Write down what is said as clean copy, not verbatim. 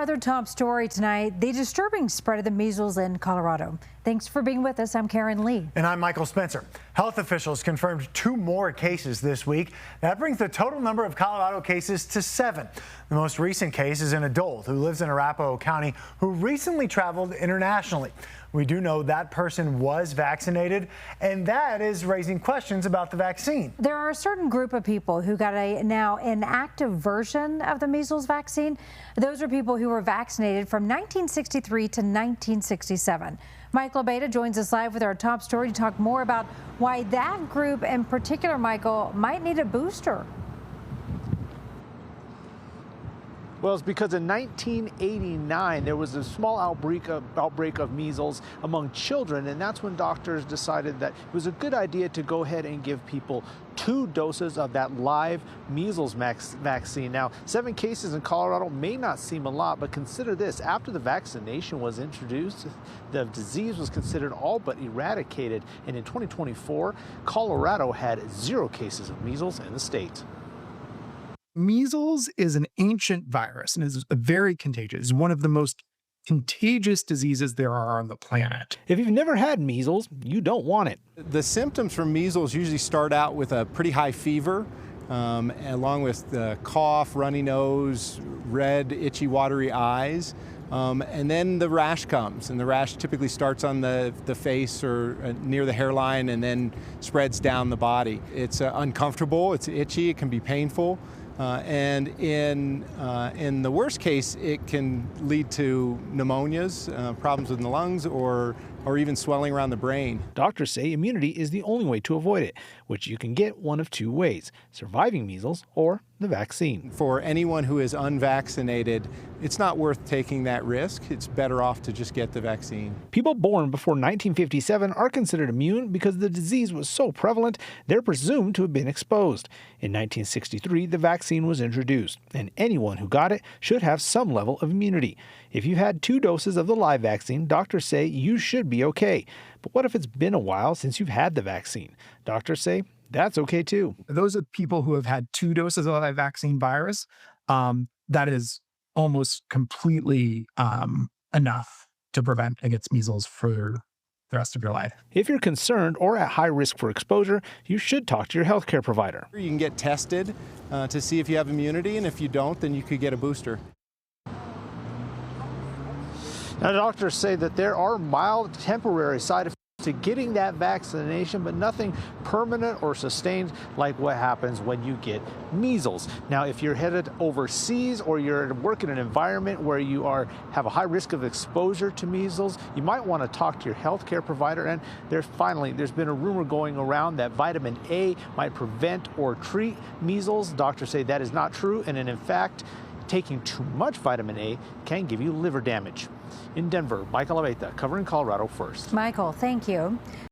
other top story tonight, the disturbing spread of the measles in Colorado. Thanks for being with us. I'm Karen Lee. And I'm Michael Spencer. Health officials confirmed 2 more cases this week. That brings the total number of Colorado cases to 7. The most recent case is an adult who lives in Arapahoe County who recently traveled internationally. We do know that person was vaccinated, and that is raising questions about the vaccine. There are a certain group of people who got a now inactive version of the measles vaccine. Those are people who were vaccinated from 1963 to 1967. Michael Abeyta joins us live with our top story to talk more about why that group in particular, Michael, might need a booster. Well, it's because in 1989, there was a small outbreak of measles among children, and that's when doctors decided that it was a good idea to go ahead and give people 2 doses of that live measles vaccine. Now, 7 cases in Colorado may not seem a lot, but consider this. After the vaccination was introduced, the disease was considered all but eradicated, and in 2024, Colorado had 0 cases of measles in the state. Measles is an ancient virus and is very contagious. It's one of the most contagious diseases there are on the planet. If you've never had measles, you don't want it. The symptoms from measles usually start out with a pretty high fever, along with the cough, runny nose, red, itchy, watery eyes. And then the rash comes, and the rash typically starts on the face or near the hairline and then spreads down the body. It's uncomfortable, it's itchy, it can be painful. And in the worst case, it can lead to pneumonias, problems with the lungs, or even swelling around the brain. Doctors say immunity is the only way to avoid it, which you can get one of 2 ways: surviving measles or the vaccine. For anyone who is unvaccinated, it's not worth taking that risk. It's better off to just get the vaccine. People born before 1957 are considered immune because the disease was so prevalent, they're presumed to have been exposed. In 1963, the vaccine was introduced, and anyone who got it should have some level of immunity. If you've had 2 doses of the live vaccine, doctors say you should be okay. But what if it's been a while since you've had the vaccine? Doctors say that's okay too. Those are people who have had 2 doses of that vaccine virus. That is almost completely enough to prevent against measles for the rest of your life. If you're concerned or at high risk for exposure, you should talk to your healthcare provider. You can get tested to see if you have immunity, and if you don't, then you could get a booster. Now, doctors say that there are mild temporary side effects to getting that vaccination, but nothing permanent or sustained like what happens when you get measles. Now, if you're headed overseas or you're at work in an environment where you have a high risk of exposure to measles, you might want to talk to your healthcare provider. And there's been a rumor going around that vitamin A might prevent or treat measles. Doctors say that is not true, and in fact, taking too much vitamin A can give you liver damage. In Denver, Michael Abeyta, covering Colorado First. Michael, thank you.